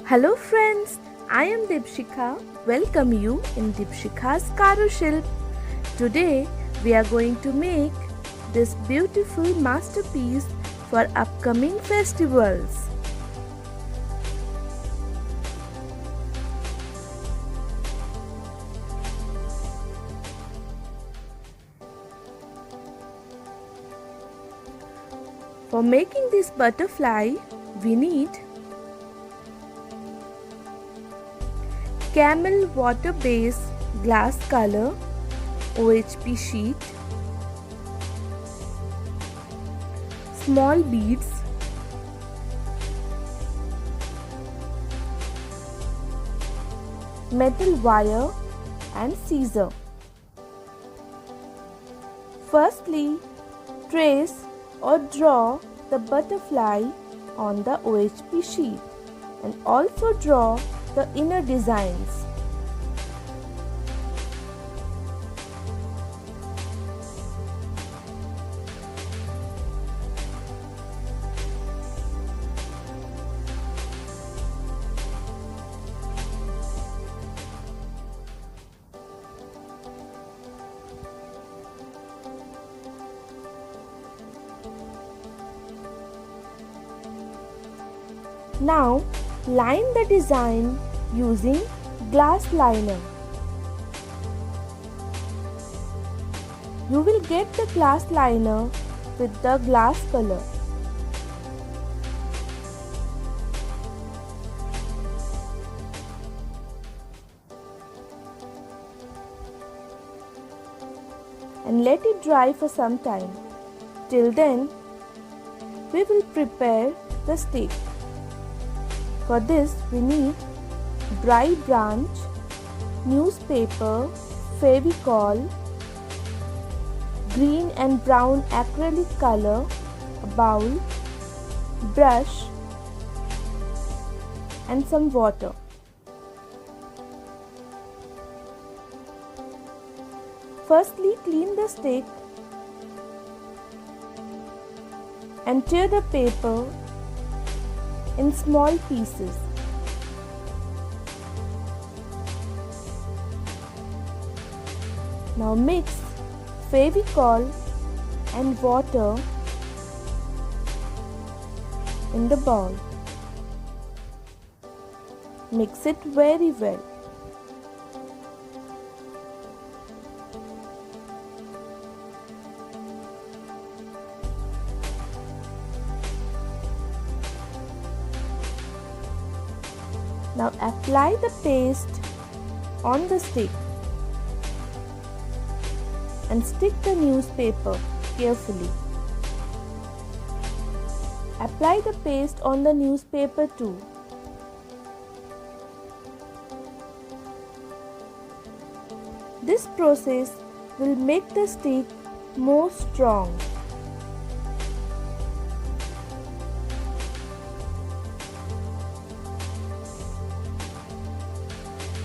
Hello friends, I am Deepshikha. Welcome you in Deepshikha's Karushilp. Today we are going to make this beautiful masterpiece for upcoming festivals. For making this butterfly, we need camel water base glass color OHP sheet, small beads, metal wire and scissor. Firstly, trace or draw the butterfly on the OHP sheet and also draw the inner designs. Now line the design using glass liner. You will get the glass liner with the glass color. And let it dry for some time. Till then, we will prepare the stick. For this, we need dry branch, newspaper, Fevicol, green and brown acrylic color, a bowl, brush and some water. Firstly, clean the stick and tear the paper in small pieces. Now mix Fevicol and water in the bowl. Mix it very well. Now apply the paste on the stick and stick the newspaper carefully. Apply the paste on the newspaper too. This process will make the stick more strong.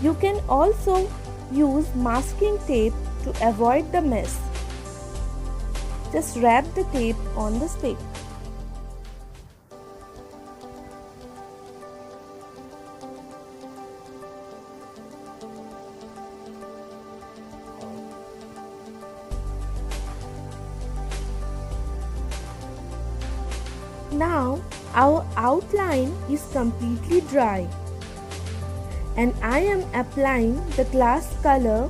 You can also use masking tape to avoid the mess. Just wrap the tape on the stick. Now our outline is completely dry. And I am applying the glass color.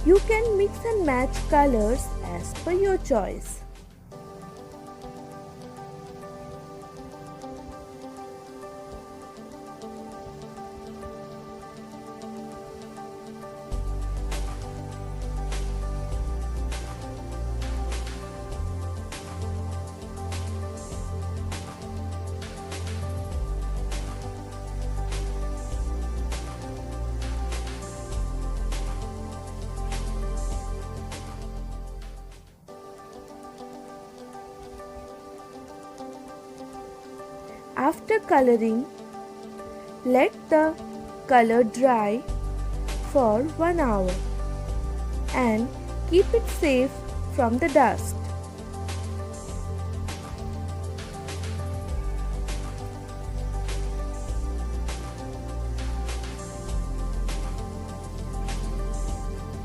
You can mix and match colors as per your choice. After coloring, let the color dry for 1 hour and keep it safe from the dust.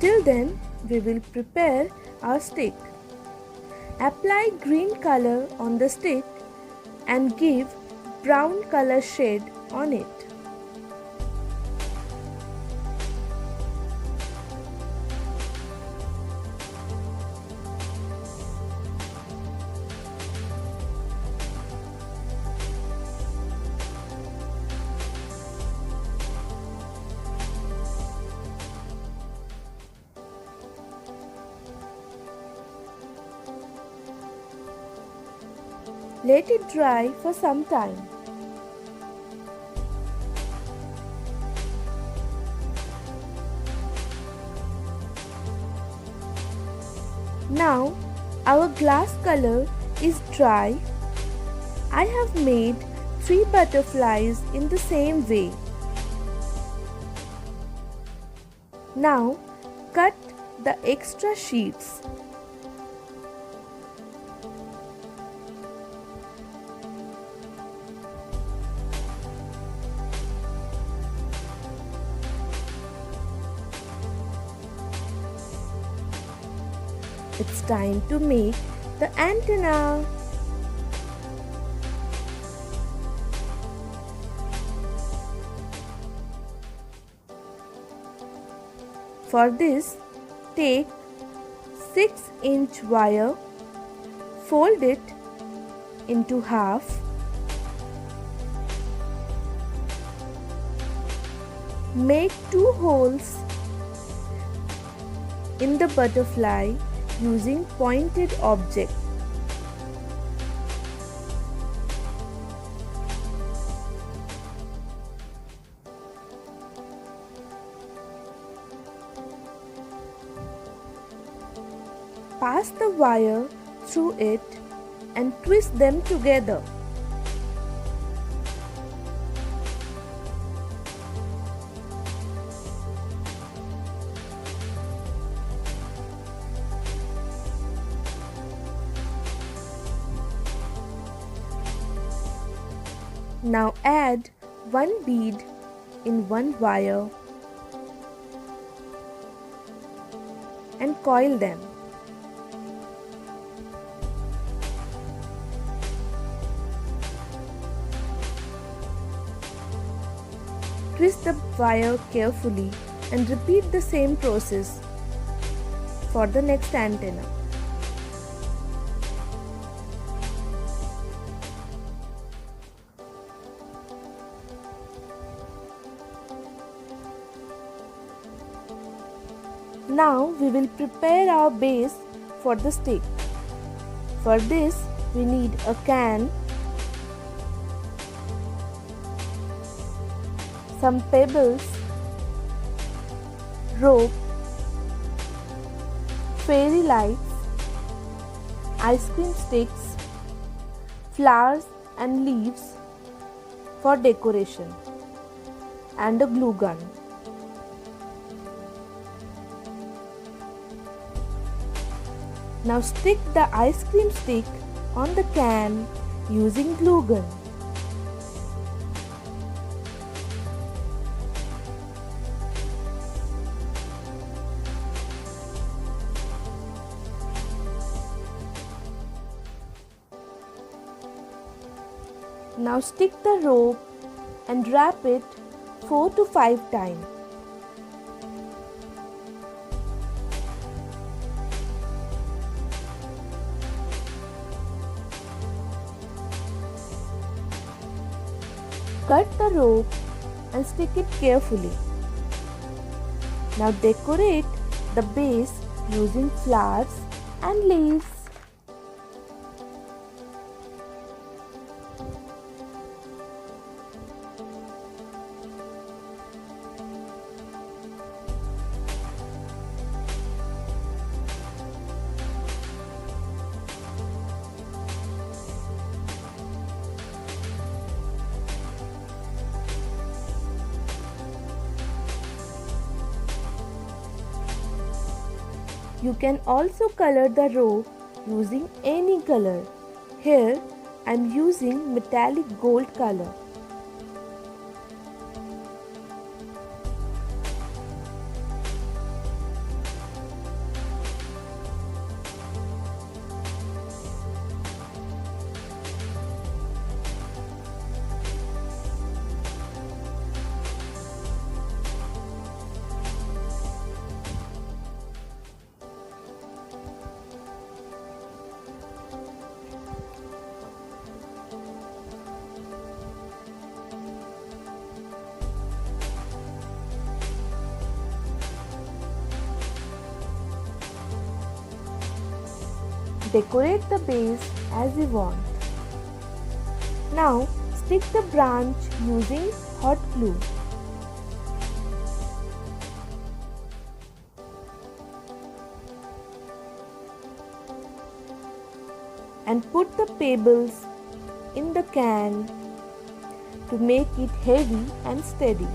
Till then, we will prepare our stick. Apply green color on the stick and give brown color shade on it. Let it dry for some time. Now our glass color is dry. I have made 3 butterflies in the same way. Now cut the extra sheets. It's time to make the antenna. For this, take 6-inch wire, fold it into half, make 2 holes in the butterfly using pointed object. Pass the wire through it and twist them together. Now add 1 bead in one wire and coil them. Twist the wire carefully and repeat the same process for the next antenna. Now we will prepare our base for the stick. For this we need a can, some pebbles, rope, fairy lights, ice cream sticks, flowers and leaves for decoration, and a glue gun. Now stick the ice cream stick on the can using glue gun. Now stick the rope and wrap it 4 to 5 times. Cut the rope and stick it carefully. Now decorate the base using flowers and leaves. You can also color the rope using any color. Here I am using metallic gold color. Decorate the base as you want. Now stick the branch using hot glue. And put the pebbles in the can to make it heavy and steady.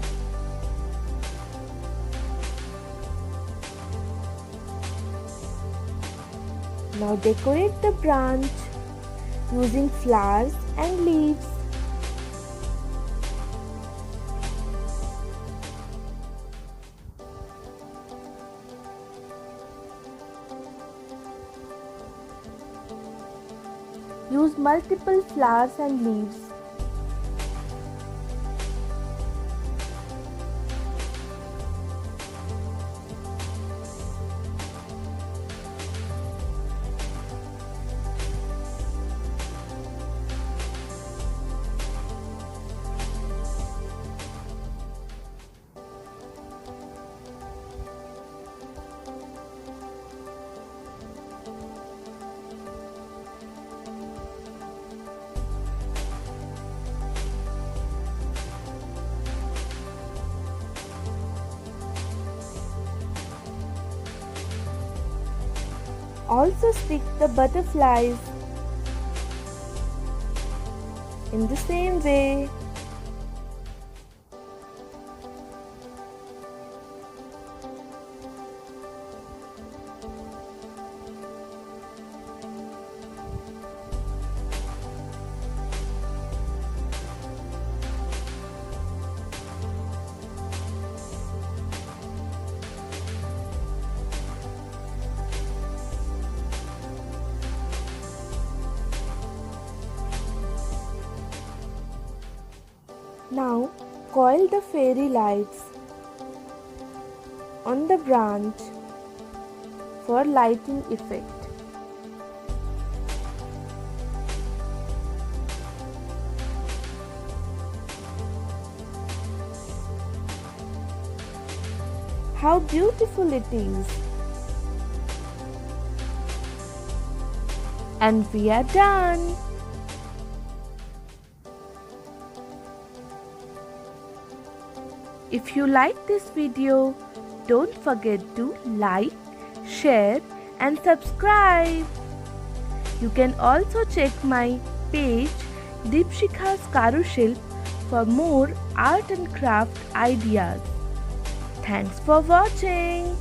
Now decorate the branch using flowers and leaves. Use multiple flowers and leaves. Also stick the butterflies in the same way. Now coil the fairy lights on the branch for lighting effect. How beautiful it is! And we are done! If you like this video, don't forget to like, share and subscribe. You can also check my page Deepshikha's Karushilp for more art and craft ideas. Thanks for watching.